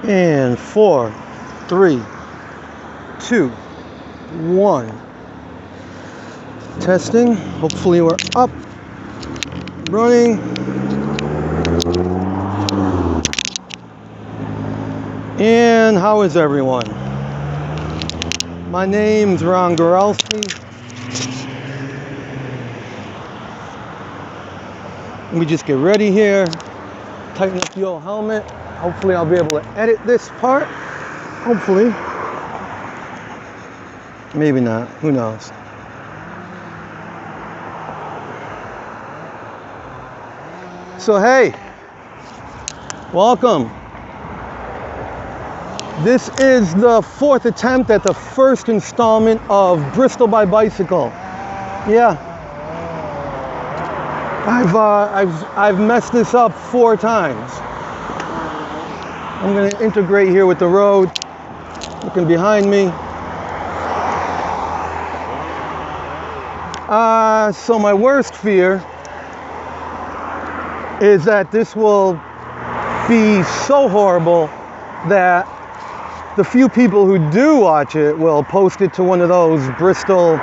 And 4, 3, 2, 1. Testing. Hopefully we're up, running. And how is everyone? My name's Goralski. Let me just get ready here. Tighten up the old helmet. Hopefully I'll be able to edit this part. Hopefully. Maybe not. Who knows? So hey, welcome. This is the 4th attempt at the first installment of Bristol by Bicycle. Yeah. I've messed this up 4 times. I'm going to integrate here with the road, looking behind me. So my worst fear is that this will be so horrible that the few people who do watch it will post it to one of those Bristol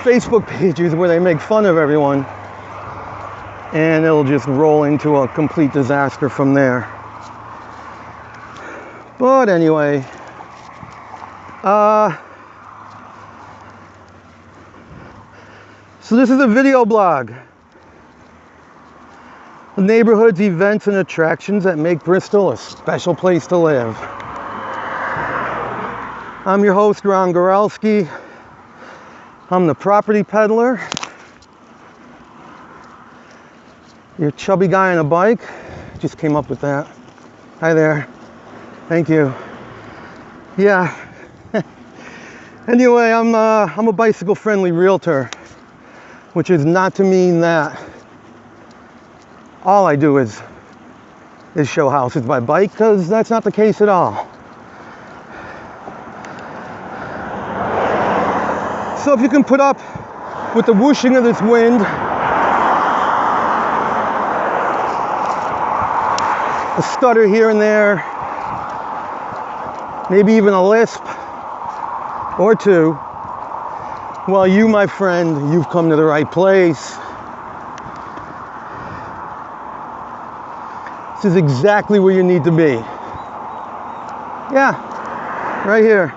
Facebook pages where they make fun of everyone, and it'll just roll into a complete disaster from there. But anyway, so this is a video blog. The neighborhoods, events, and attractions that make Bristol a special place to live. I'm your host, Goralski. I'm the property peddler. Your chubby guy on a bike. Just came up with that. Hi there. Thank you. Yeah. Anyway, I'm a bicycle-friendly realtor, which is not to mean that all I do is show houses by bike, because that's not the case at all. So if you can put up with the whooshing of this wind, a stutter here and there, maybe even a lisp or two, well, you, my friend, you've come to the right place. This is exactly where you need to be. Yeah, right here.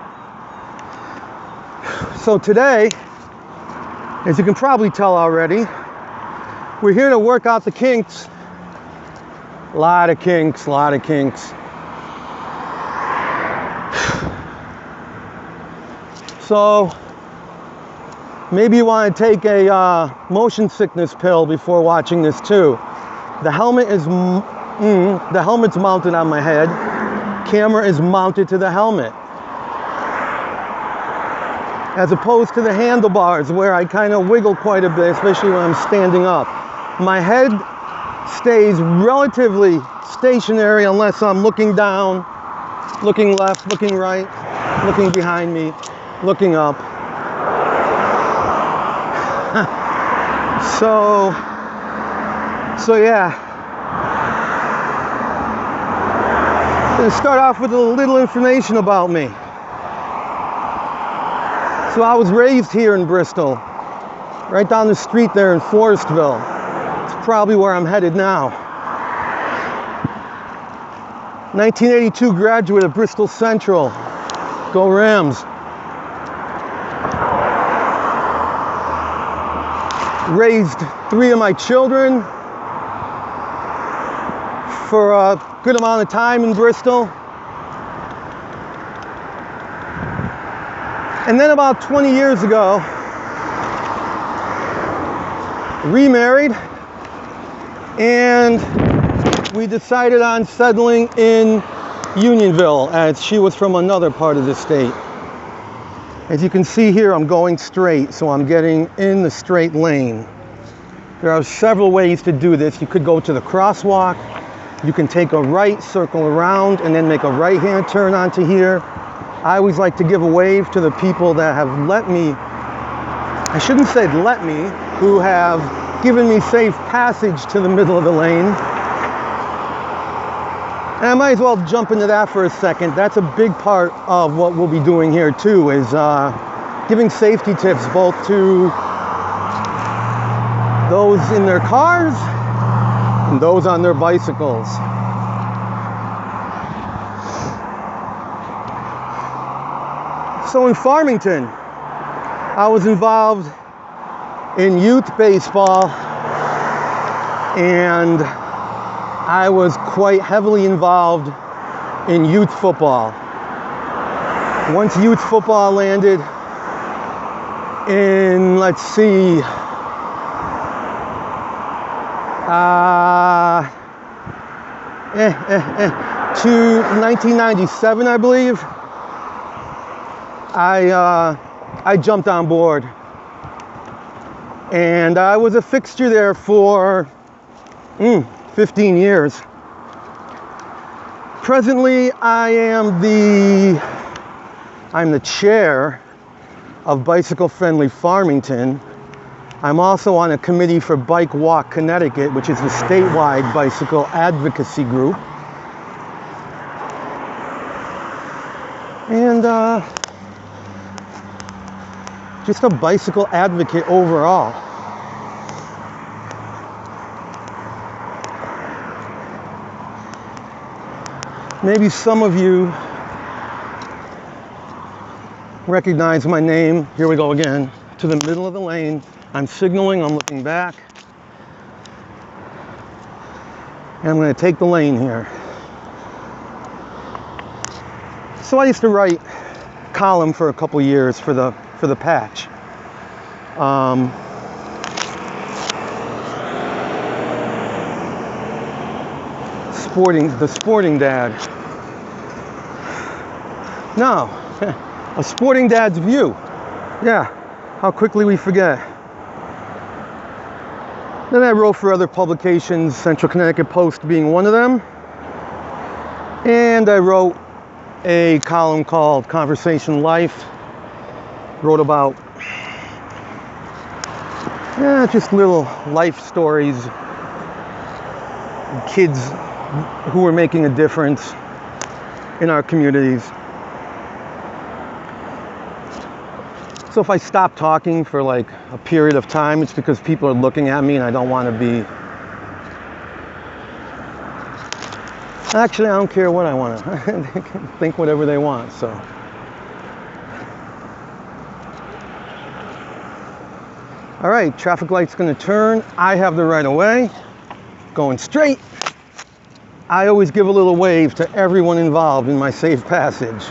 So today, as you can probably tell already, we're here to work out the kinks. A lot of kinks. So maybe you want to take a motion sickness pill before watching this too. The helmet's mounted on my head. Camera is mounted to the helmet, as opposed to the handlebars where I kind of wiggle quite a bit, especially when I'm standing up. My head stays relatively stationary unless I'm looking down, looking left, looking right, looking behind me, looking up. So yeah. I'm going to start off with a little information about me. So I was raised here in Bristol, right down the street there in Forestville. It's probably where I'm headed now. 1982 graduate of Bristol Central. Go Rams. Raised 3 of my children for a good amount of time in Bristol. And then about 20 years ago, remarried, and we decided on settling in Unionville, as she was from another part of the state. As you can see here, I'm going straight, so I'm getting in the straight lane. There are several ways to do this. You could go to the crosswalk, you can take a right, circle around, and then make a right-hand turn onto here. I always like to give a wave to the people that have let me, I shouldn't say let me, who have given me safe passage to the middle of the lane. And I might as well jump into that for a second. That's a big part of what we'll be doing here too, is giving safety tips both to those in their cars and those on their bicycles. So in Farmington, I was involved in youth baseball, and I was quite heavily involved in youth football. Once youth football landed in, let's see, to 1997, I believe, I jumped on board, and I was a fixture there for 15 years. Presently, I'm the chair of Bicycle Friendly Farmington. I'm also on a committee for Bike Walk Connecticut, which is the statewide bicycle advocacy group. And just a bicycle advocate overall. Maybe some of you recognize my name. Here we go again, to the middle of the lane. I'm signaling, I'm looking back. And I'm going to take the lane here. So I used to write column for a couple years for the Patch. The sporting dad. No, a sporting dad's view. Yeah, how quickly we forget. Then I wrote for other publications, Central Connecticut Post being one of them. And I wrote a column called Conversation Life. Wrote about just little life stories, kids who are making a difference in our communities. So if I stop talking for like a period of time, it's because people are looking at me and I don't want to be... Actually, I don't care what I want to. They can think whatever they want, so. All right, traffic light's going to turn. I have the right of way, going straight. I always give a little wave to everyone involved in my safe passage.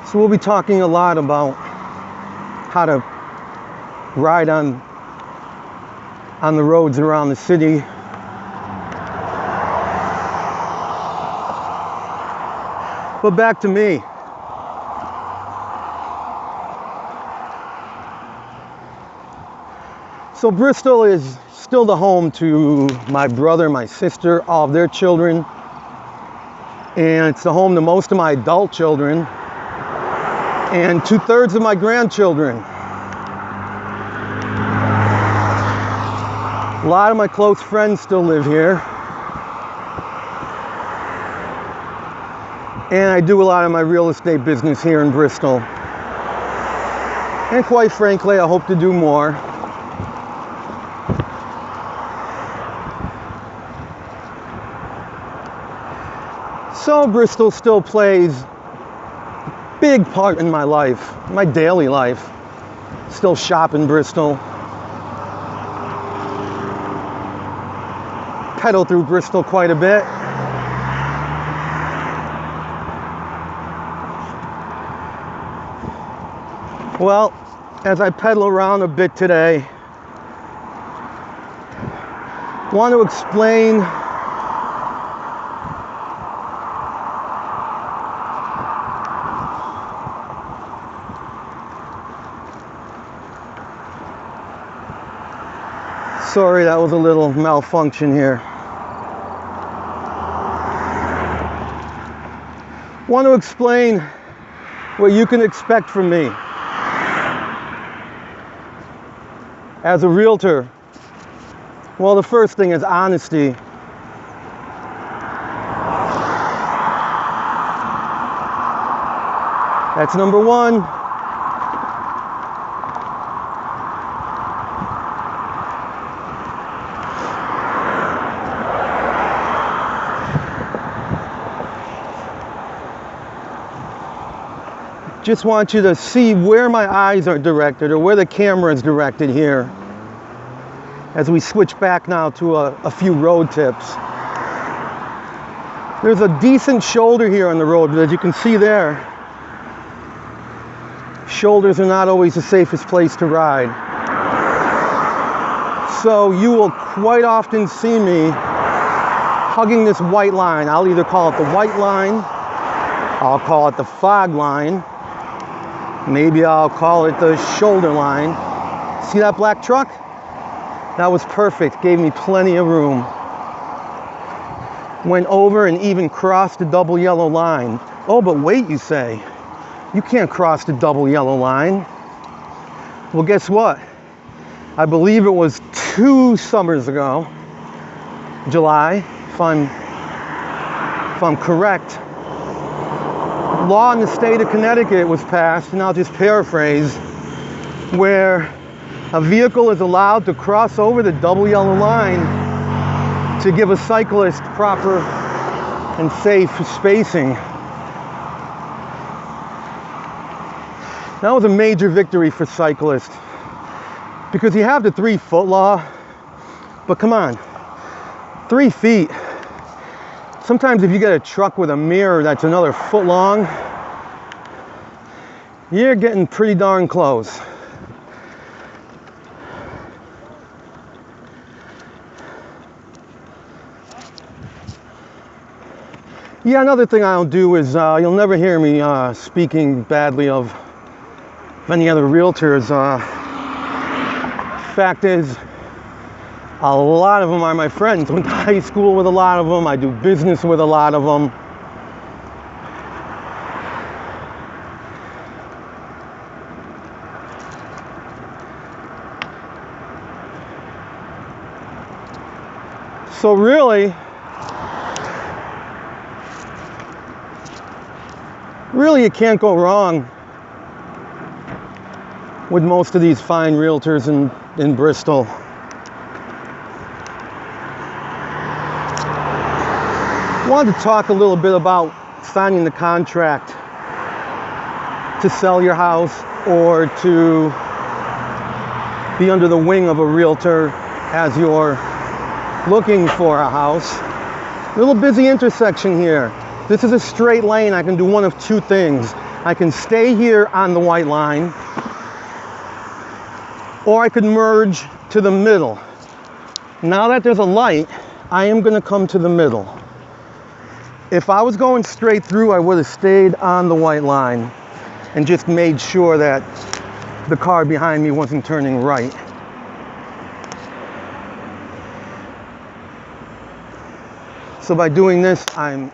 So we'll be talking a lot about how to ride on the roads around the city. But back to me. So Bristol is still the home to my brother, my sister, all of their children. And it's the home to most of my adult children and 2/3 of my grandchildren. A lot of my close friends still live here. And I do a lot of my real estate business here in Bristol. And quite frankly, I hope to do more. So Bristol still plays a big part in my life, my daily life. Still shop in Bristol. Pedal through Bristol quite a bit. Well, as I pedal around a bit today, I want to explain sorry, that was a little malfunction here. I want to explain what you can expect from me. as a realtor? Well, the first thing is honesty. That's number one. Just want you to see where my eyes are directed, or where the camera is directed here, as we switch back now to a few road tips. There's a decent shoulder here on the road, but as you can see there, shoulders are not always the safest place to ride. So you will quite often see me hugging this white line. I'll either call it the white line, I'll call it the fog line, maybe I'll call it the shoulder line. See that black truck? That was perfect, gave me plenty of room. Went over and even crossed the double yellow line. Oh, but wait, you say. You can't cross the double yellow line. Well, guess what? I believe it was 2 summers ago, July, if I'm correct. Law in the state of Connecticut was passed, and I'll just paraphrase, where a vehicle is allowed to cross over the double yellow line to give a cyclist proper and safe spacing. That was a major victory for cyclists, because you have the 3-foot law, but come on, 3 feet. Sometimes if you get a truck with a mirror that's another foot long, you're getting pretty darn close. Yeah, another thing I don't do is, you'll never hear me speaking badly of any other realtors. Fact is, a lot of them are my friends. I went to high school with a lot of them. I do business with a lot of them. So really, you can't go wrong with most of these fine realtors in Bristol. I wanted to talk a little bit about signing the contract to sell your house, or to be under the wing of a realtor as you're looking for a house. A little busy intersection here. This is a straight lane. I can do one of 2 things. I can stay here on the white line, or I could merge to the middle. Now that there's a light, I am going to come to the middle. If I was going straight through, I would have stayed on the white line and just made sure that the car behind me wasn't turning right. So by doing this, I'm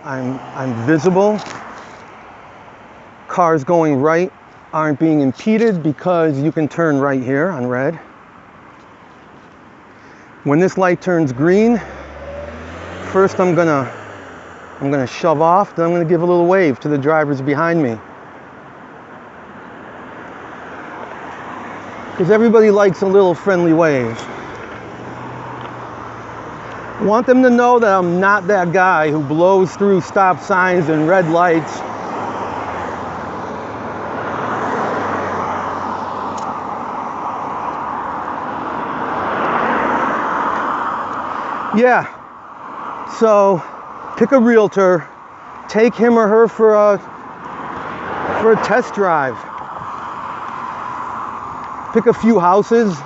visible. Cars going right aren't being impeded, because you can turn right here on red. When this light turns green, first I'm gonna shove off, then I'm gonna give a little wave to the drivers behind me. Because everybody likes a little friendly wave. I want them to know that I'm not that guy who blows through stop signs and red lights. Yeah, so pick a realtor, take him or her for a test drive. Pick a few houses,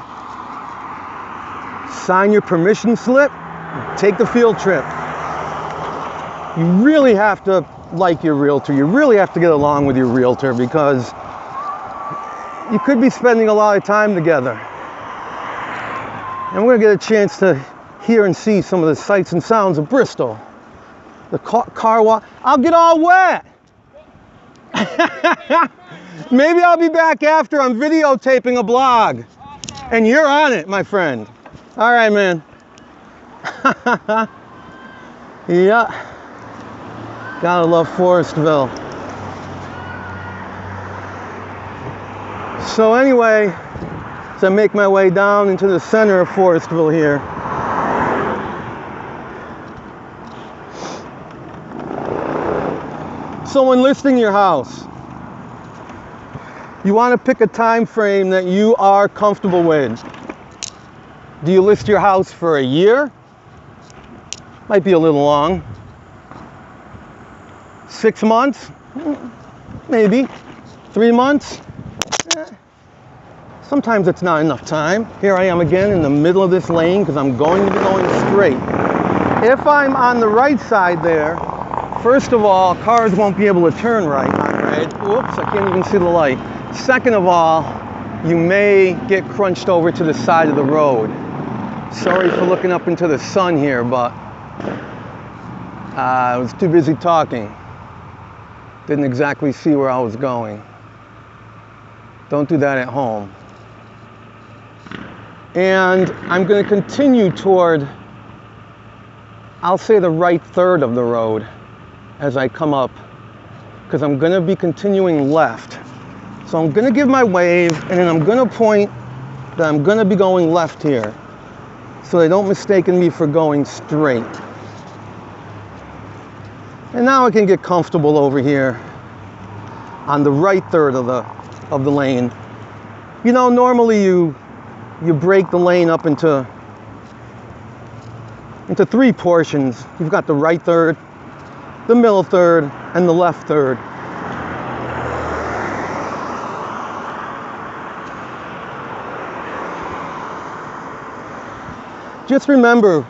sign your permission slip, take the field trip. You really have to like your realtor. You really have to get along with your realtor, because you could be spending a lot of time together. And we're gonna get a chance to hear and see some of the sights and sounds of Bristol. The car walk. I'll get all wet. Maybe I'll be back after. I'm videotaping a blog. And you're on it, my friend. All right, man. Yeah. Gotta love Forestville. So anyway, as I make my way down into the center of Forestville here, so when listing your house, you want to pick a time frame that you are comfortable with. Do you list your house for a year? Might be a little long. 6 months? Maybe. 3 months? Sometimes it's not enough time. Here I am again in the middle of this lane because I'm going to be going straight. If I'm on the right side there, first of all, cars won't be able to turn right on red. Oops, I can't even see the light. Second of all, you may get crunched over to the side of the road. Sorry for looking up into the sun here, but I was too busy talking. Didn't exactly see where I was going. Don't do that at home. And I'm going to continue toward, I'll say, the right third of the road as I come up, because I'm going to be continuing left. So I'm going to give my wave, and then I'm going to point that I'm going to be going left here, so they don't mistake me for going straight. And now I can get comfortable over here on the right third of the lane. You know, normally you break the lane up into 3 portions. You've got the right third, the middle third, and the left third. Just remember,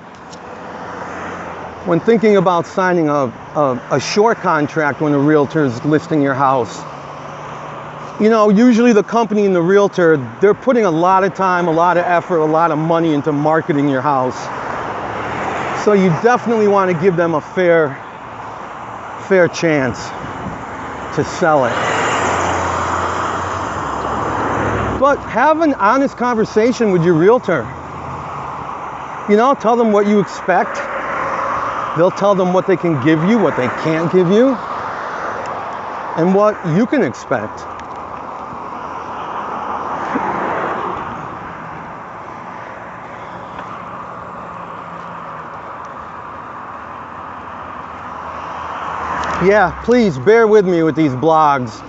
when thinking about signing a short contract when a realtor is listing your house, you know, usually the company and the realtor, they're putting a lot of time, a lot of effort, a lot of money into marketing your house. So you definitely want to give them a fair chance to sell it. But have an honest conversation with your realtor. You know, tell them what you expect. They'll tell them what they can give you, what they can't give you, and what you can expect. Yeah, please bear with me with these blogs.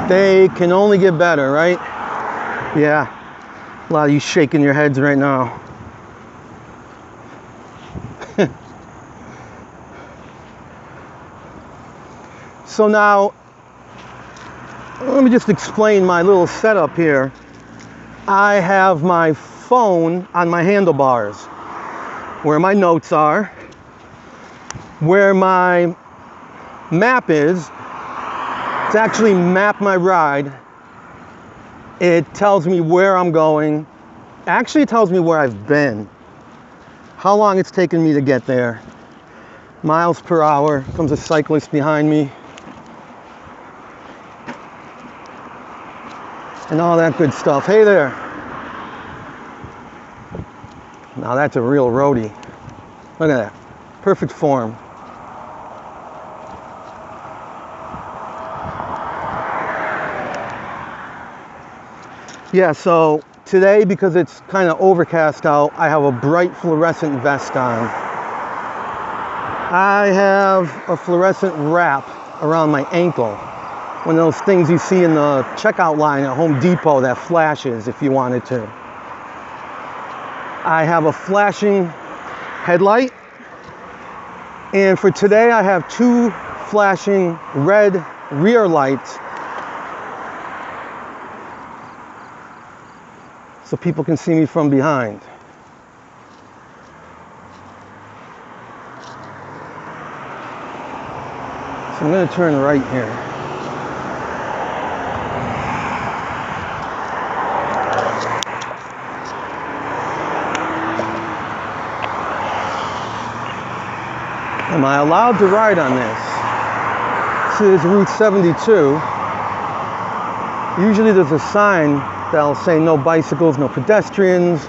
They can only get better, right? Yeah, a lot of you shaking your heads right now. So now, let me just explain my little setup here. I have my phone on my handlebars, where my notes are, where my map is. To actually map my ride, it tells me where I'm going. Actually, it tells me where I've been, how long it's taken me to get there, miles per hour. Comes a cyclist behind me, and all that good stuff. Hey there. Now that's a real roadie. Look at that. Perfect form. Yeah, so today, because it's kind of overcast out, I have a bright fluorescent vest on. I have a fluorescent wrap around my ankle. One of those things you see in the checkout line at Home Depot that flashes if you wanted to. I have a flashing headlight. And for today, I have 2 flashing red rear lights, so people can see me from behind. So I'm going to turn right here. Am I allowed to ride on this? This is Route 72. Usually there's a sign that'll say no bicycles, no pedestrians.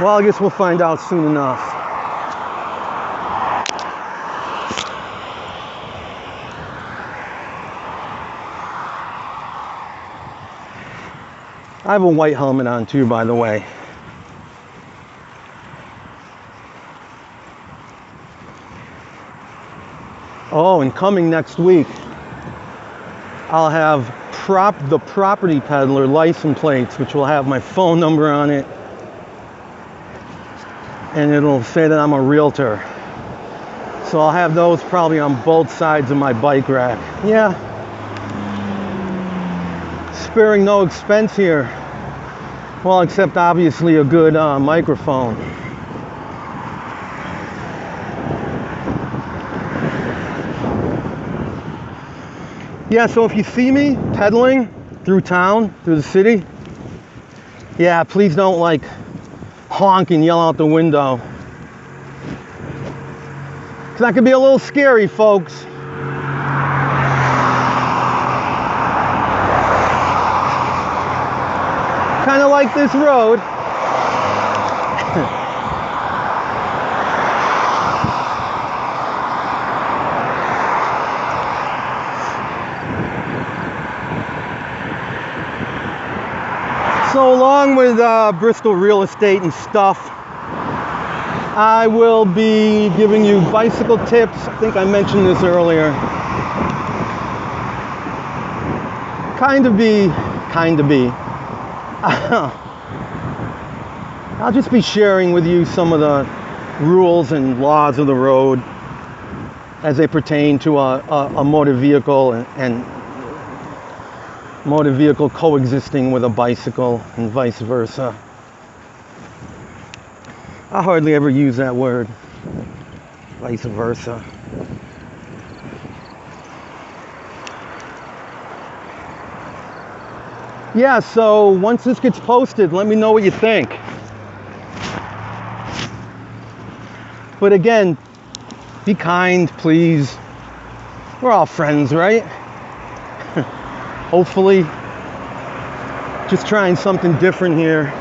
Well, I guess we'll find out soon enough. I have a white helmet on too, by the way. Oh, and coming next week, I'll have the property peddler license plates, which will have my phone number on it. And it'll say that I'm a realtor. So I'll have those probably on both sides of my bike rack. Yeah. Sparing no expense here. Well, except obviously a good microphone. Yeah, so if you see me pedaling through town, through the city, yeah, please don't like honk and yell out the window. 'Cause that could be a little scary, folks. Kind of like this road. So along with Bristol real estate and stuff, I will be giving you bicycle tips. I think I mentioned this earlier. Kind of be. I'll just be sharing with you some of the rules and laws of the road as they pertain to a motor vehicle and motor vehicle coexisting with a bicycle and vice versa. I hardly ever use that word, vice versa. Yeah, so once this gets posted, let me know what you think. But again, be kind, please. We're all friends, right? Hopefully. Just trying something different here.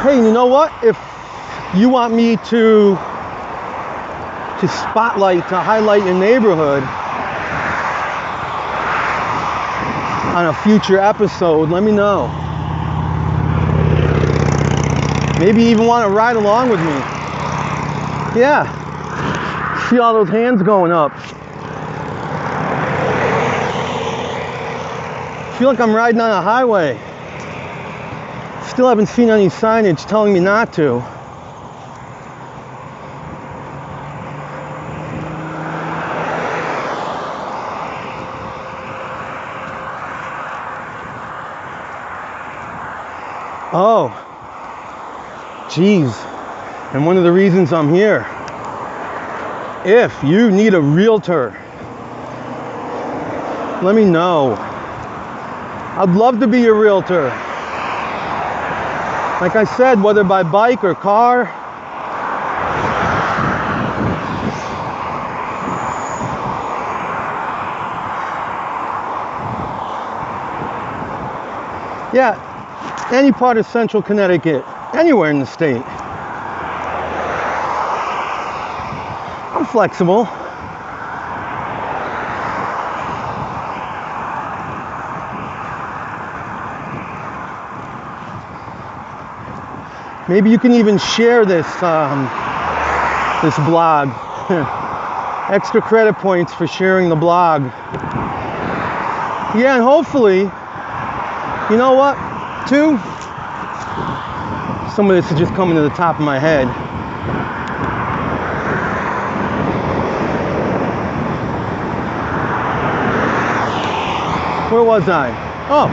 Hey, you know what? If you want me to spotlight, to highlight your neighborhood on a future episode, let me know. Maybe you even want to ride along with me. Yeah. See all those hands going up. I feel like I'm riding on a highway. Still haven't seen any signage telling me not to. Oh, geez. And one of the reasons I'm here, if you need a realtor, let me know. I'd love to be your realtor. Like I said, whether by bike or car. Yeah, any part of central Connecticut, anywhere in the state. I'm flexible. Maybe you can even share this this blog. Extra credit points for sharing the blog. Yeah, and hopefully, you know what, too? Some of this is just coming to the top of my head. Where was I? Oh,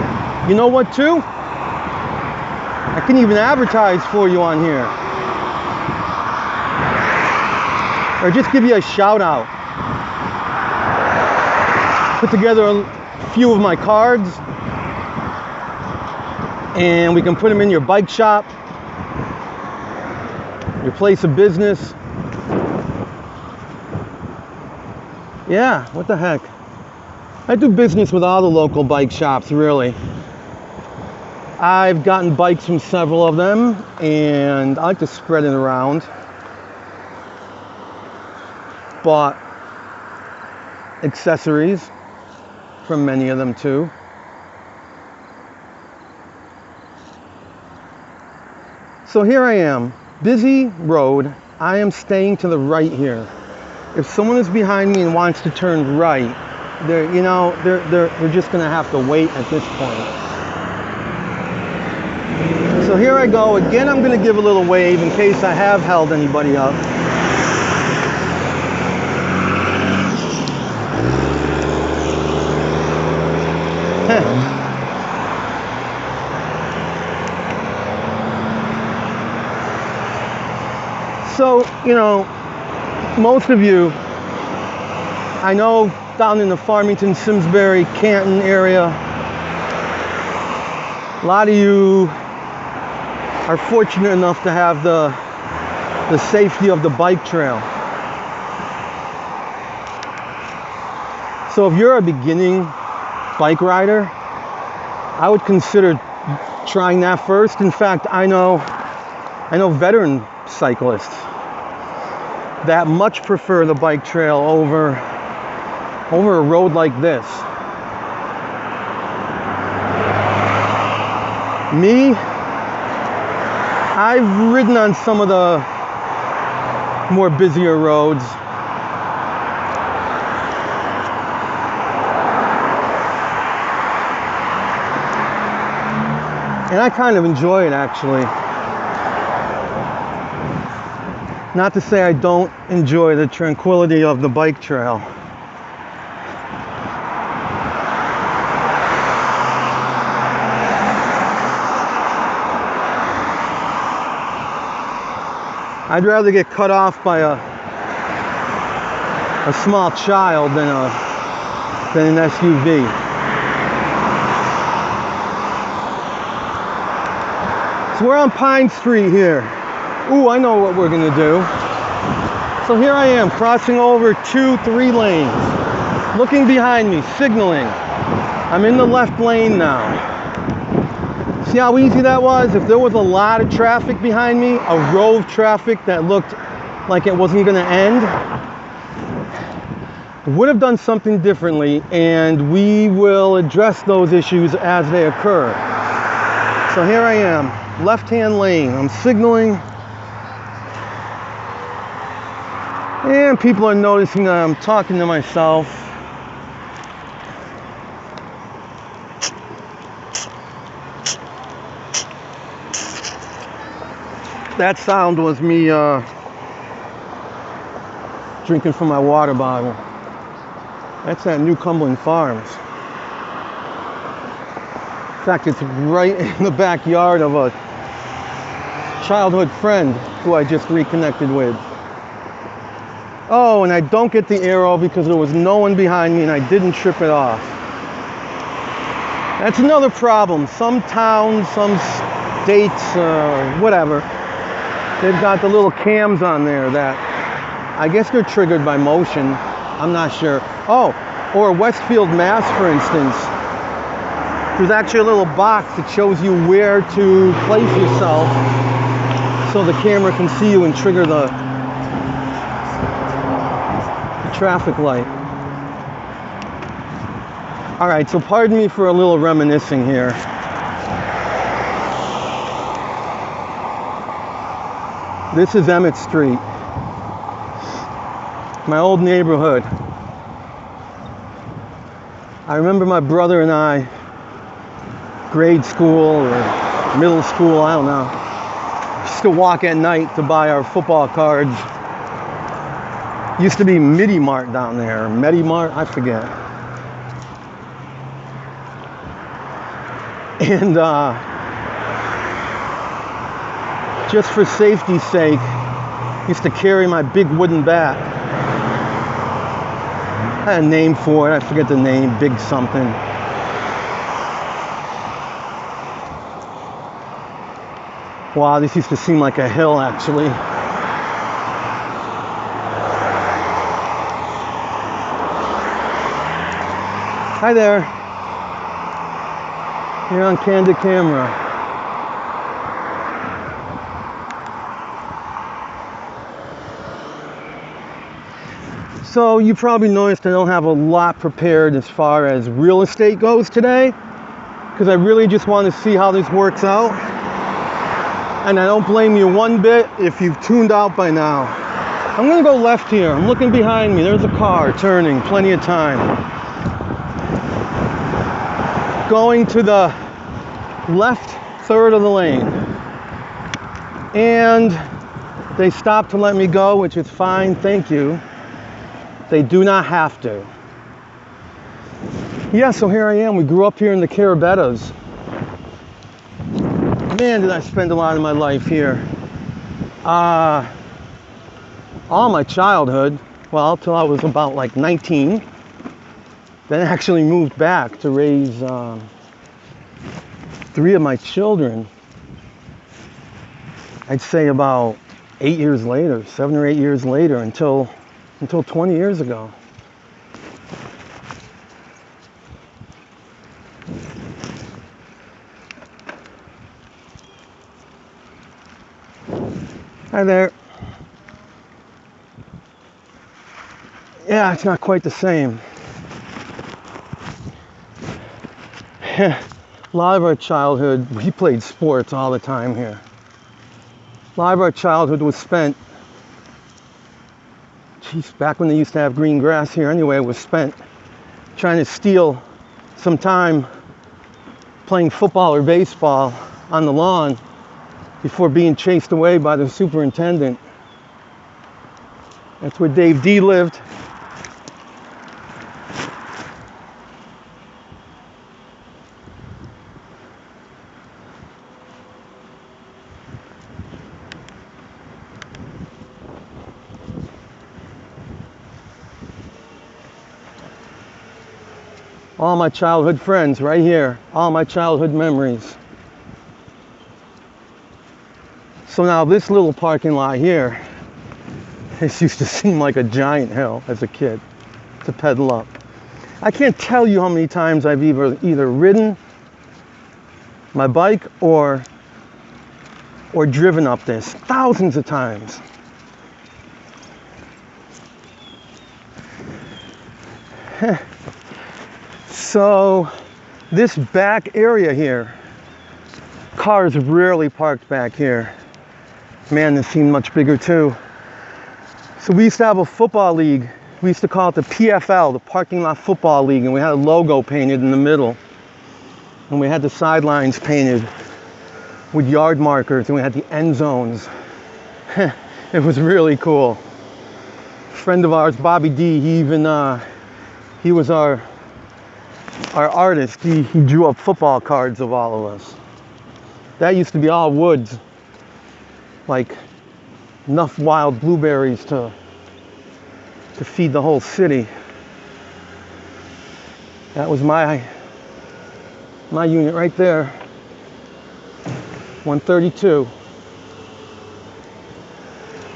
you know what, too? I can even advertise for you on here. Or just give you a shout out. Put together a few of my cards and we can put them in your bike shop your place of business. Yeah, what the heck. I do business with all the local bike shops, really. I've gotten bikes from several of them, and I like to spread it around. Bought accessories from many of them too. So here I am, busy road. I am staying to the right here. If someone is behind me and wants to turn right, they're just gonna have to wait at this point. So here I go again. I'm gonna give a little wave in case I have held anybody up. So, most of you, I know down in the Farmington, Simsbury, Canton area, a lot of you are fortunate enough to have the safety of the bike trail. So if you're a beginning bike rider, I would consider trying that first. In fact, I know veteran cyclists that much prefer the bike trail over a road like this. Me, I've ridden on some of the more busier roads. And I kind of enjoy it, actually. Not to say I don't enjoy the tranquility of the bike trail. I'd rather get cut off by a small child than an SUV. So we're on Pine Street here. Ooh, I know what we're gonna do. So here I am, crossing over 2-3 lanes, looking behind me, signaling. I'm in the left lane now. See how easy that was? If there was a lot of traffic behind me, a row of traffic that looked like it wasn't gonna end, would have done something differently, and we will address those issues as they occur. So here I am, left-hand lane, I'm signaling. And people are noticing that I'm talking to myself. That sound was me drinking from my water bottle. That's at New Cumberland Farms. In fact, it's right in the backyard of a childhood friend who I just reconnected with. Oh, and I don't get the arrow because there was no one behind me and I didn't trip it off. That's another problem. Some towns, some states, whatever, they've got the little cams on there that I guess they're triggered by motion. I'm not sure. Oh, or Westfield, Mass, for instance. There's actually a little box that shows you where to place yourself so the camera can see you and trigger the traffic light. All right, so pardon me for a little reminiscing here. This is Emmett Street, my old neighborhood. I remember my brother and I, grade school or middle school, I don't know, used to walk at night to buy our football cards. Used to be Midi Mart down there, Medi Mart, I forget. And just for safety's sake, used to carry my big wooden bat. I had a name for it, I forget the name, big something. Wow, this used to seem like a hill, actually. Hi there. You're on candid camera. So you probably noticed I don't have a lot prepared as far as real estate goes today, because I really just want to see how this works out. And I don't blame you one bit if you've tuned out by now. I'm gonna go left here. I'm looking behind me. There's a car turning, plenty of time. Going to the left third of the lane. And they stopped to let me go, which is fine, thank you. They do not have to. Yeah, so here I am. We grew up here in the Carabettas. Man, did I spend a lot of my life here. All my childhood, well, till I was about like 19. Then I actually moved back to raise 3 of my children. I'd say about 8 years later, 7 or 8 years later, until 20 years ago. Hi there. Yeah, it's not quite the same. A lot of our childhood, we played sports all the time here. A lot of our childhood was spent, back when they used to have green grass here anyway, was spent trying to steal some time playing football or baseball on the lawn before being chased away by the superintendent. That's where Dave D lived. All my childhood friends right here, all my childhood memories. So now this little parking lot here, this used to seem like a giant hill as a kid to pedal up. I can't tell you how many times I've either ridden my bike or driven up this, thousands of times. So this back area here, cars rarely parked back here. Man, this seemed much bigger too. So we used to have a football league. We used to call it the PFL, the Parking Lot Football League, and we had a logo painted in the middle. And we had the sidelines painted with yard markers, and we had the end zones. It was really cool. A friend of ours, Bobby D, he was our artist. He drew up football cards of all of us. That used to be all woods, like enough wild blueberries to feed the whole city. That was my unit right there, 132.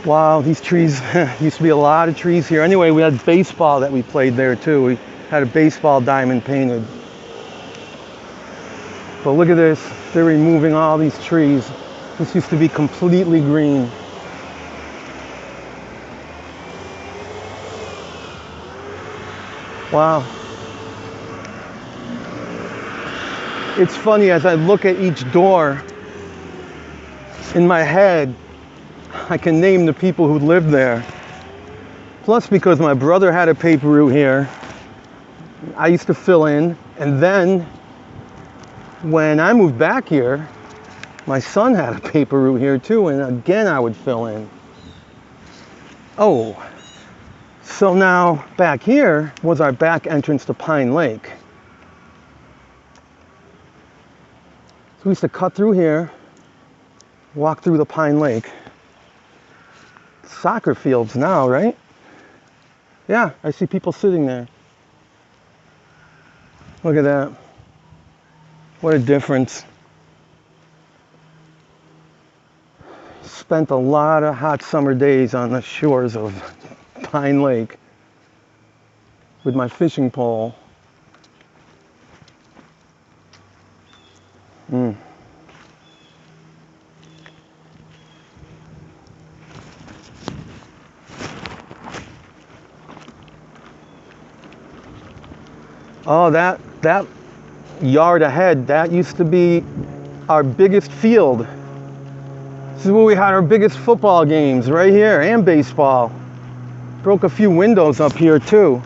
Wow, these trees, used to be a lot of trees here. Anyway, we had baseball that we played there too. We had a baseball diamond painted. But look at this, they're removing all these trees. This used to be completely green. Wow. It's funny, as I look at each door, in my head, I can name the people who lived there. Plus, because my brother had a paper route here, I used to fill in, and then when I moved back here, my son had a paper route here too, and again I would fill in. Oh, so now back here was our back entrance to Pine Lake. So we used to cut through here, walk through the Pine Lake. Soccer fields now, right? Yeah, I see people sitting there. Look at that. What a difference. Spent a lot of hot summer days on the shores of Pine Lake with my fishing pole. Oh, that yard ahead, that used to be our biggest field. This is where we had our biggest football games, right here, and baseball. Broke a few windows up here too.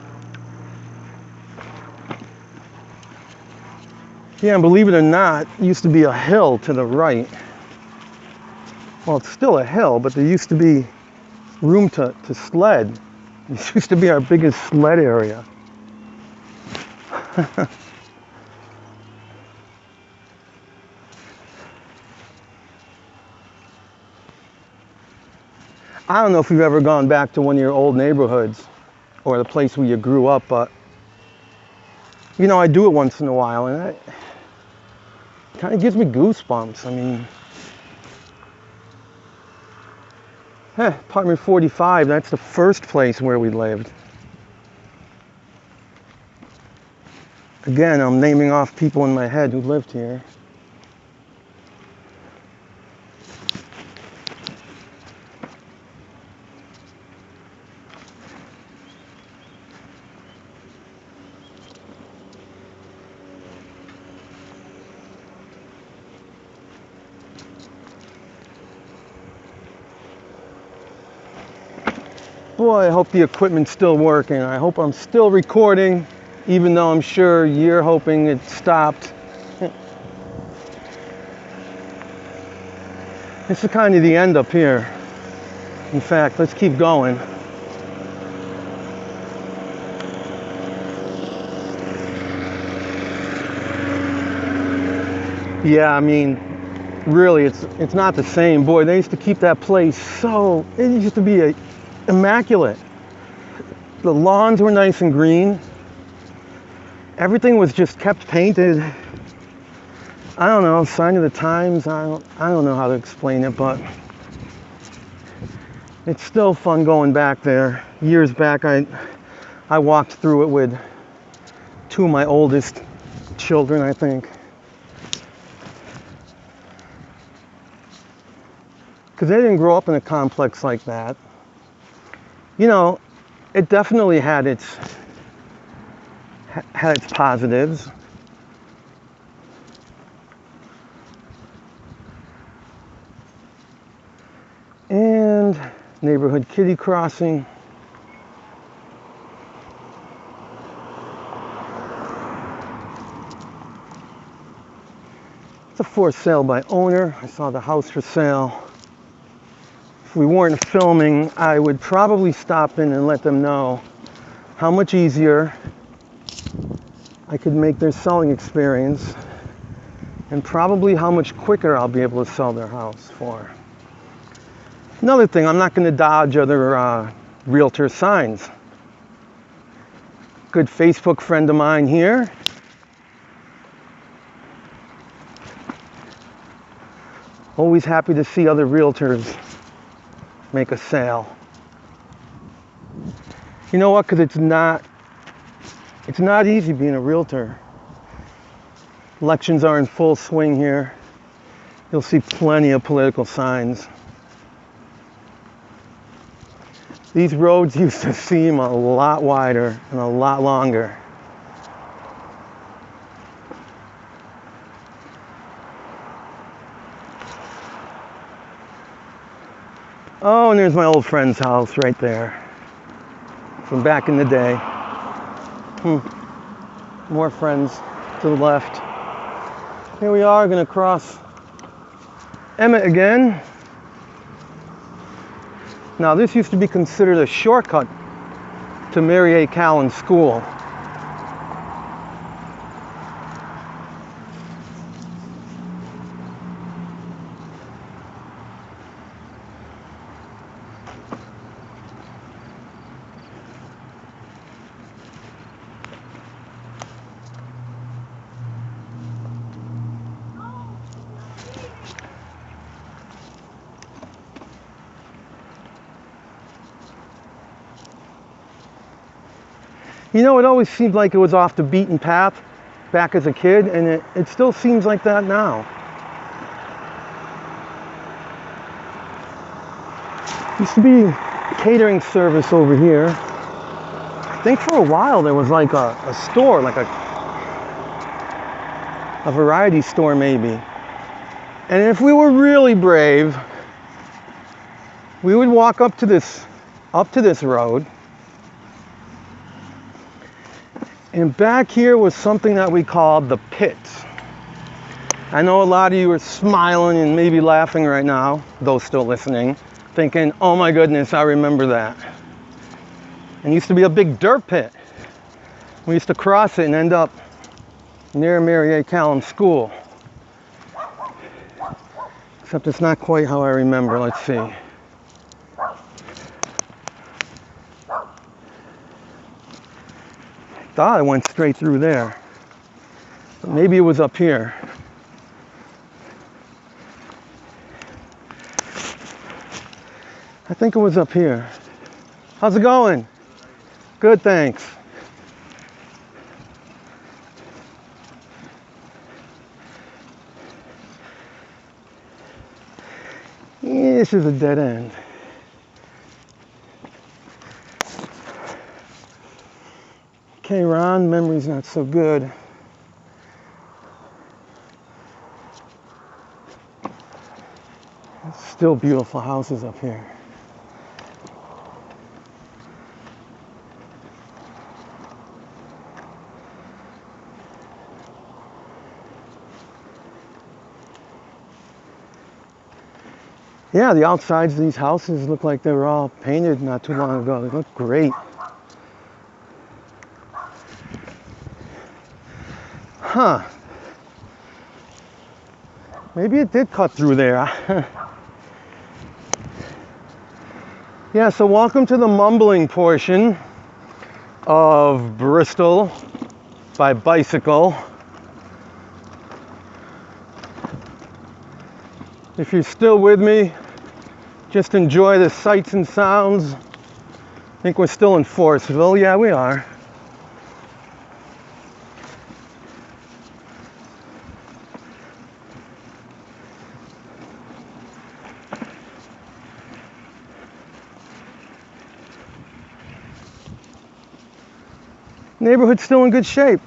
Yeah, and believe it or not, it used to be a hill to the right. Well, it's still a hill, but there used to be room to sled. This used to be our biggest sled area. I don't know if you've ever gone back to one of your old neighborhoods or the place where you grew up, but you know, I do it once in a while, and it kind of gives me goosebumps. I mean, apartment 45, that's the first place where we lived. Again, I'm naming off people in my head who lived here. Boy, I hope the equipment's still working. I hope I'm still recording, even though I'm sure you're hoping it stopped. This is kind of the end up here. In fact, let's keep going. Yeah, I mean, really, it's not the same. Boy, they used to keep that place so, it used to be immaculate. The lawns were nice and green. Everything was just kept painted. I don't know, sign of the times. I don't know how to explain it, but it's still fun going back there. Years back, I walked through it with two of my oldest children, I think. Because they didn't grow up in a complex like that. You know, it definitely had its positives. And neighborhood kitty crossing. It's a for sale by owner. I saw the house for sale. If we weren't filming, I would probably stop in and let them know how much easier I could make their selling experience and probably how much quicker I'll be able to sell their house for. Another thing, I'm not going to dodge other realtor signs. Good Facebook friend of mine here. Always happy to see other realtors make a sale. You know what? Because it's not easy being a realtor. Elections are in full swing here. You'll see plenty of political signs. These roads used to seem a lot wider and a lot longer. Oh, and there's my old friend's house right there from back in the day. More friends to the left. Here we are, going to cross Emmett again. Now, this used to be considered a shortcut to Mary A. Callan School. You know, it always seemed like it was off the beaten path back as a kid, and it still seems like that now. Used to be catering service over here. I think for a while there was like a store, like a a variety store maybe. And if we were really brave, we would walk up to this road. And back here was something that we called the pits. I know a lot of you are smiling and maybe laughing right now, those still listening, thinking, oh my goodness, I remember that. And it used to be a big dirt pit. We used to cross it and end up near Mary A. Callum School. Except it's not quite how I remember. Let's see. Thought I went straight through there, but maybe it was up here. I think it was up here. How's it going? Good, thanks. Yeah, this is a dead end. Okay, Ron, memory's not so good. Still beautiful houses up here. Yeah, the outsides of these houses look like they were all painted not too long ago. They look great. Huh. Maybe it did cut through there. Yeah, so welcome to the mumbling portion of Bristol by bicycle. If you're still with me, just enjoy the sights and sounds. I think we're still in Forestville. Yeah, we are. Neighborhood's still in good shape.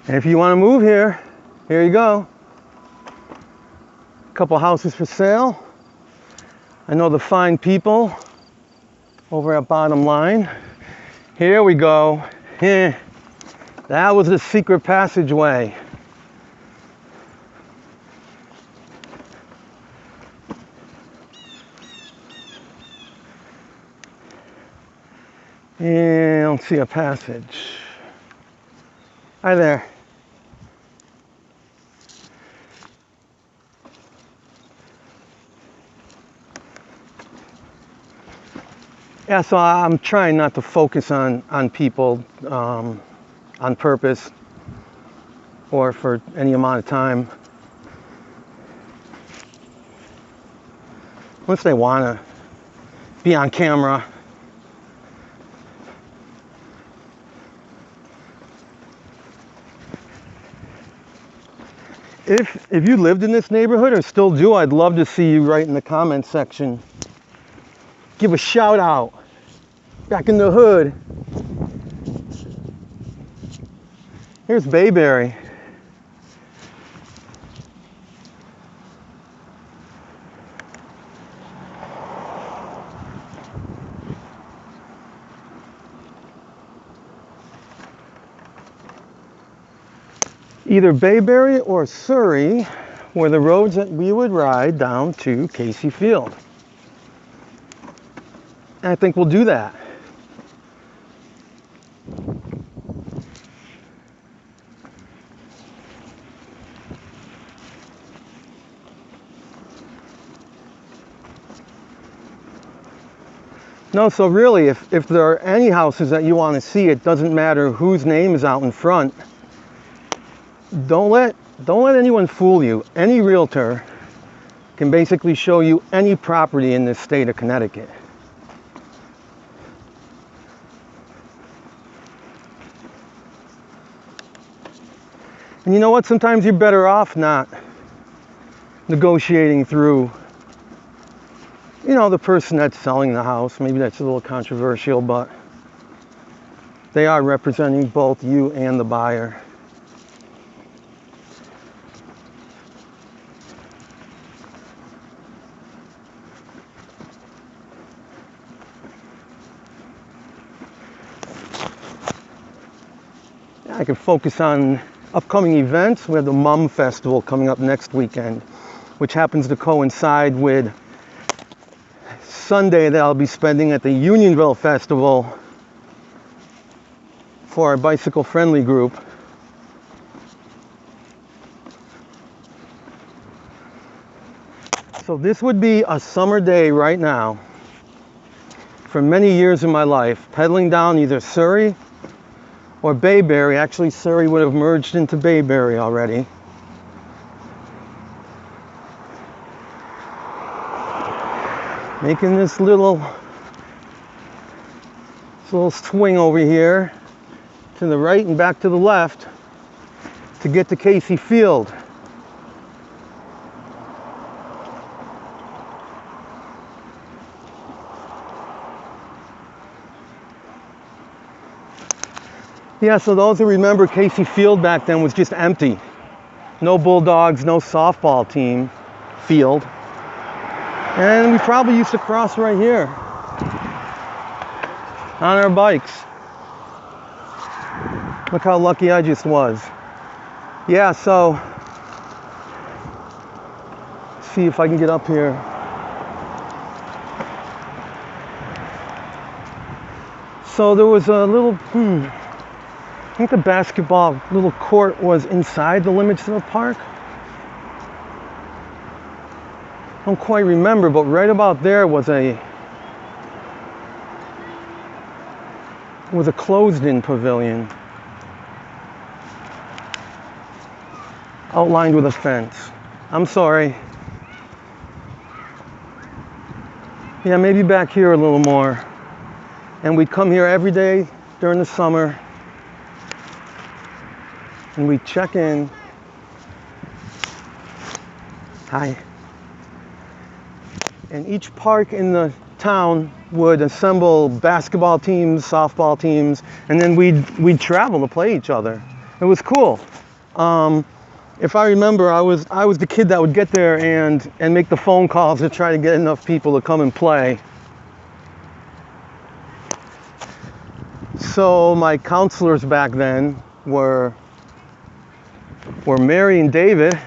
And if you want to move here, here you go. A couple houses for sale. I know the fine people over at Bottom Line. Here we go. That was the secret passageway. And I don't see a passage. Hi there. Yeah, so I'm trying not to focus on people on purpose or for any amount of time. Unless they want to be on camera. If you lived in this neighborhood or still do, I'd love to see you write in the comments section. Give a shout out. Back in the hood. Here's Bayberry. Either Bayberry or Surrey were the roads that we would ride down to Casey Field. And I think we'll do that. No, so really, if there are any houses that you want to see, it doesn't matter whose name is out in front. Don't let anyone fool you. Any realtor can basically show you any property in this state of Connecticut. And you know what? Sometimes you're better off not negotiating through you know, the person that's selling the house. Maybe that's a little controversial, but they are representing both you and the buyer. I can focus on upcoming events. We have the Mum Festival coming up next weekend, which happens to coincide with Sunday that I'll be spending at the Unionville Festival for our bicycle-friendly group. So this would be a summer day right now. For many years in my life, pedaling down either Surrey or Bayberry. Actually, Surrey would have merged into Bayberry already. Making this little swing over here to the right and back to the left to get to Casey Field. Yeah, so those who remember, Casey Field back then was just empty. No Bulldogs, no softball team field. And we probably used to cross right here on our bikes. Look how lucky I just was. Yeah, so see if I can get up here. So there was a little, I think the basketball little court was inside the limits of the park. I don't quite remember, but right about there was a closed-in pavilion outlined with a fence. I'm sorry. Yeah, maybe back here a little more. And we'd come here every day during the summer and we'd check in. Hi. And each park in the town would assemble basketball teams, softball teams, and then we'd travel to play each other. It was cool. If I remember, I was the kid that would get there and make the phone calls to try to get enough people to come and play. So my counselors back then were Mary and David.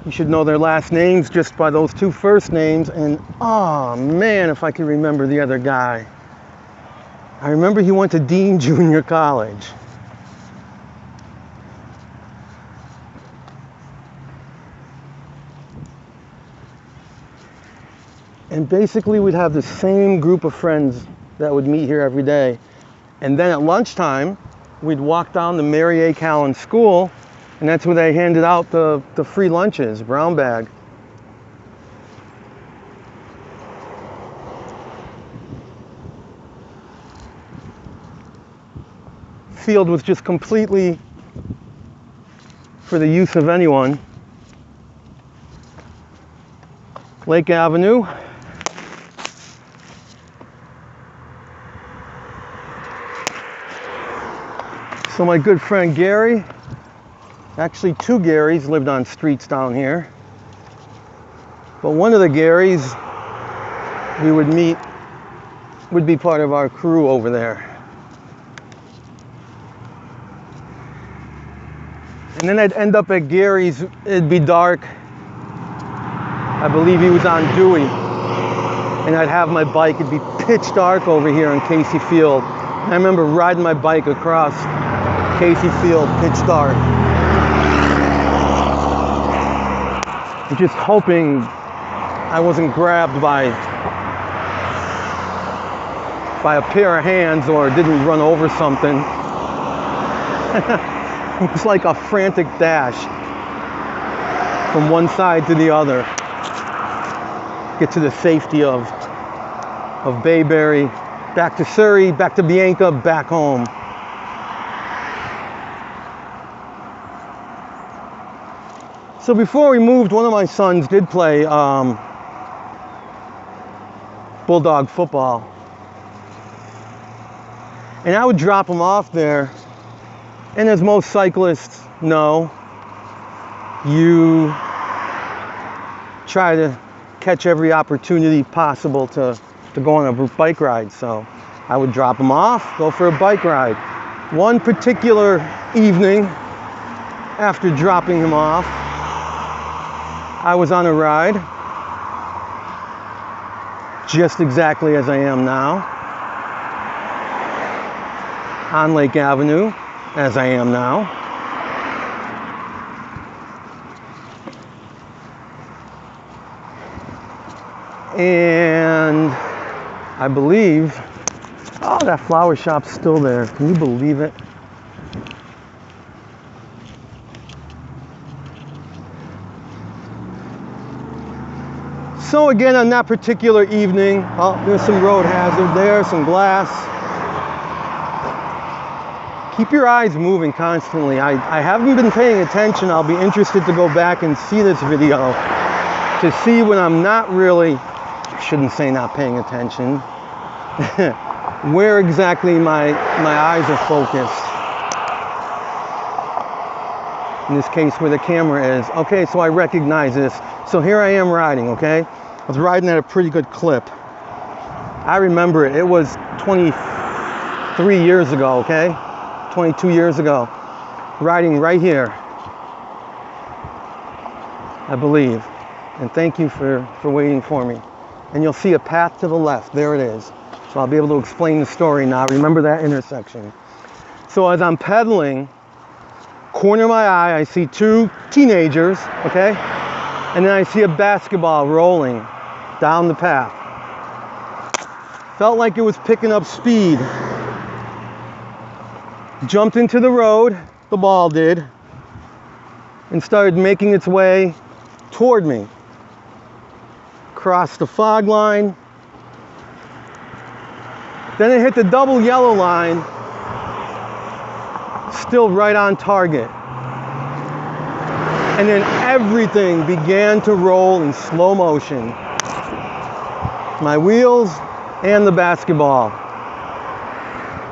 You should know their last names just by those two first names. And oh man, if I could remember the other guy. I remember he went to Dean Junior College. And basically we'd have the same group of friends that would meet here every day. And then at lunchtime, we'd walk down to Mary A. Callan School, and that's where they handed out the free lunches, brown bag. Field was just completely for the use of anyone. Lake Avenue. So my good friend Gary, actually two Garys lived on streets down here. But one of the Garys we would meet would be part of our crew over there. And then I'd end up at Gary's, it'd be dark. I believe he was on Dewey. And I'd have my bike, it'd be pitch dark over here on Casey Field. And I remember riding my bike across Casey Field, pitch dark. And just hoping I wasn't grabbed by a pair of hands or didn't run over something. It was like a frantic dash from one side to the other. Get to the safety of Bayberry, back to Surrey, back to Bianca, back home. So before we moved, one of my sons did play bulldog football. And I would drop him off there. And as most cyclists know, you try to catch every opportunity possible to go on a bike ride. So I would drop him off, go for a bike ride. One particular evening, after dropping him off, I was on a ride, just exactly as I am now, on Lake Avenue, as I am now. And I believe, oh, that flower shop's still there. Can you believe it? So again, on that particular evening, oh, there's some road hazard there, some glass. Keep your eyes moving constantly. I haven't been paying attention. I'll be interested to go back and see this video to see when I'm not really, I shouldn't say not paying attention, where exactly my eyes are focused. In this case, where the camera is. Okay, so I recognize this. So here I am riding, okay? I was riding at a pretty good clip. I remember it. It was 23 years ago, okay? 22 years ago. Riding right here, I believe. And thank you for waiting for me. And you'll see a path to the left. There it is. So I'll be able to explain the story now. Remember that intersection. So as I'm pedaling, corner of my eye, I see two teenagers, okay? And then I see a basketball rolling down the path. Felt like it was picking up speed. Jumped into the road, the ball did, and started making its way toward me. Crossed the fog line. Then it hit the double yellow line, still right on target. And then everything began to roll in slow motion. My wheels and the basketball.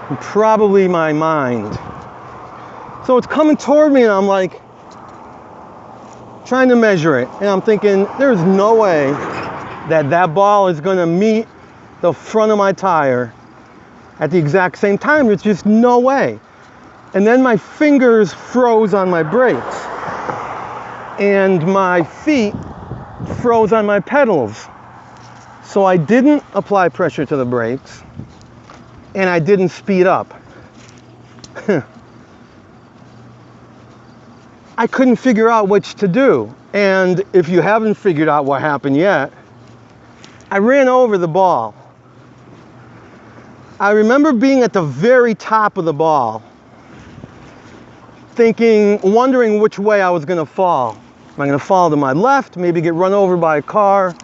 And probably my mind. So it's coming toward me and I'm like, trying to measure it. And I'm thinking, there's no way that ball is gonna meet the front of my tire at the exact same time. There's just no way. And then my fingers froze on my brakes. And my feet froze on my pedals. So I didn't apply pressure to the brakes, and I didn't speed up. I couldn't figure out which to do. And if you haven't figured out what happened yet, I ran over the ball. I remember being at the very top of the ball, wondering which way I was gonna fall. Am I gonna fall to my left, maybe get run over by a car?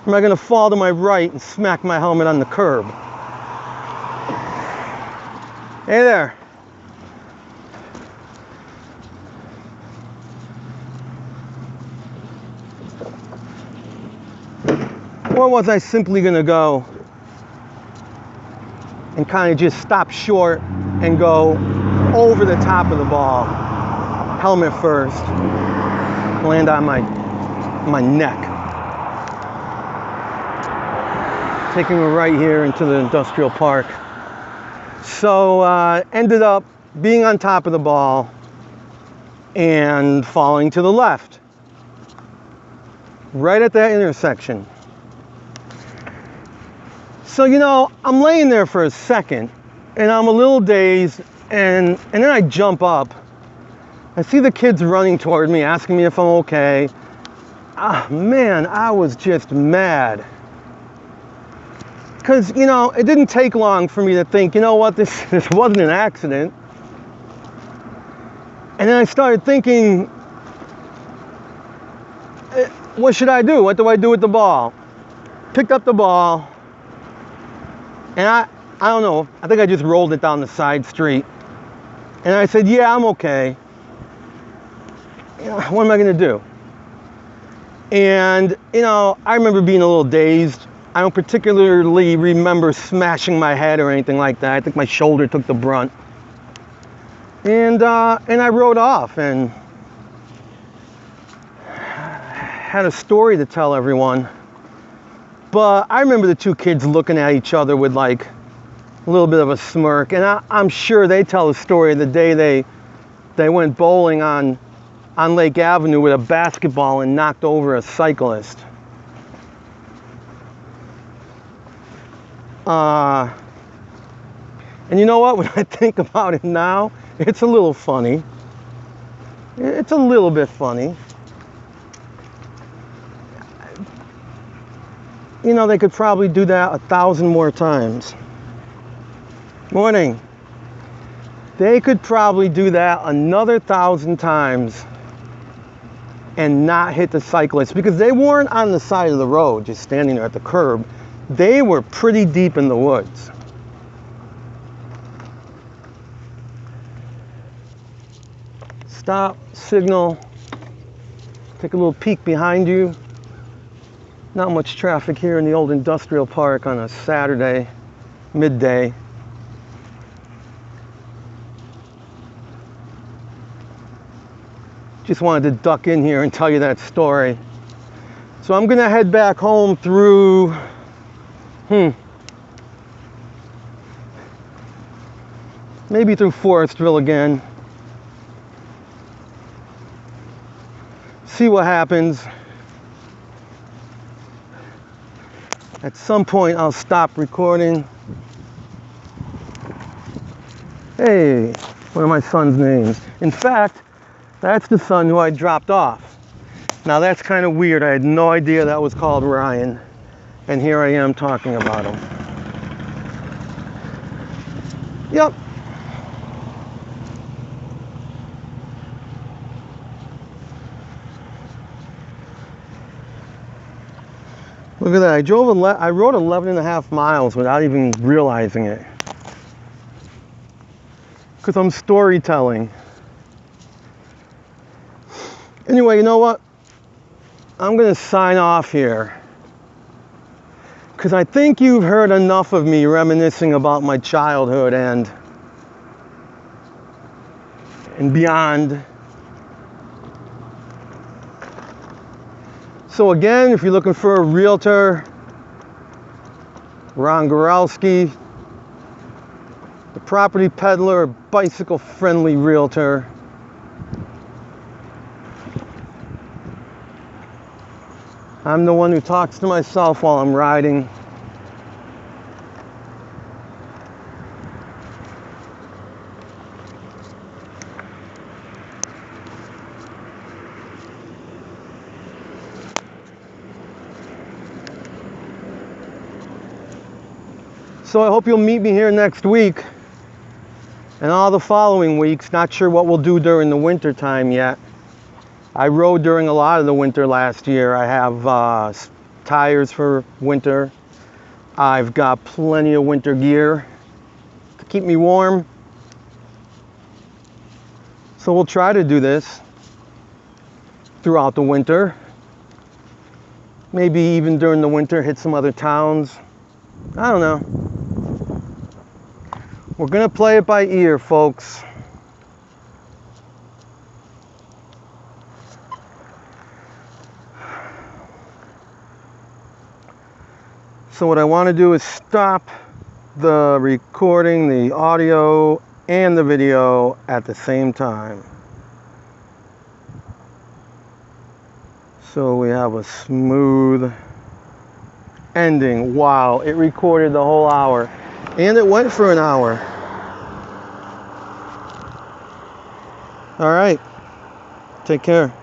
Or am I gonna fall to my right and smack my helmet on the curb? Hey there. Or was I simply gonna go and kind of just stop short and go over the top of the ball, helmet first, land on my neck. Taking a right here into the industrial park. So ended up being on top of the ball and falling to the left, right at that intersection. So, you know, I'm laying there for a second and I'm a little dazed, and then I jump up. I see the kids running toward me, asking me if I'm okay. Ah, man, I was just mad. Because, you know, it didn't take long for me to think, you know what, this wasn't an accident. And then I started thinking, what should I do? What do I do with the ball? Picked up the ball, and I don't know, I think I just rolled it down the side street. And I said, yeah, I'm okay. what am I going to do? And, you know, I remember being a little dazed. I don't particularly remember smashing my head or anything like that. I think my shoulder took the brunt. And I rode off and had a story to tell everyone. But I remember the two kids looking at each other with like a little bit of a smirk. And I'm sure they tell the story of the day they went bowling on Lake Avenue with a basketball and knocked over a cyclist. And you know what? When I think about it now, it's a little funny. It's a little bit funny. You know, they could probably do that 1,000 more times. Morning. They could probably do that another 1,000 times and not hit the cyclists, because they weren't on the side of the road just standing there at the curb. They were pretty deep in the woods. Stop, signal, take a little peek behind you. Not much traffic here in the old industrial park on a Saturday, midday. Just wanted to duck in here and tell you that story. So I'm gonna head back home through, maybe through Forestville again. See what happens. At some point I'll stop recording. Hey, what are my son's names? In fact, that's the son who I dropped off. Now that's kind of weird. I had no idea that was called Ryan. And here I am talking about him. Yep. Look at that. I rode 11.5 miles without even realizing it. Because I'm storytelling. Anyway, you know what? I'm going to sign off here. Because I think you've heard enough of me reminiscing about my childhood and beyond. So again, if you're looking for a realtor, Ron Goralski, the property peddler, bicycle-friendly realtor. I'm the one who talks to myself while I'm riding. So I hope you'll meet me here next week and all the following weeks. Not sure what we'll do during the winter time yet. I rode during a lot of the winter last year. I have tires for winter. I've got plenty of winter gear to keep me warm. So we'll try to do this throughout the winter. Maybe even during the winter hit some other towns. I don't know. We're gonna play it by ear, folks. So what I want to do is stop the recording, the audio and the video at the same time. So we have a smooth ending. Wow, it recorded the whole hour. And it went for an hour. All right, take care.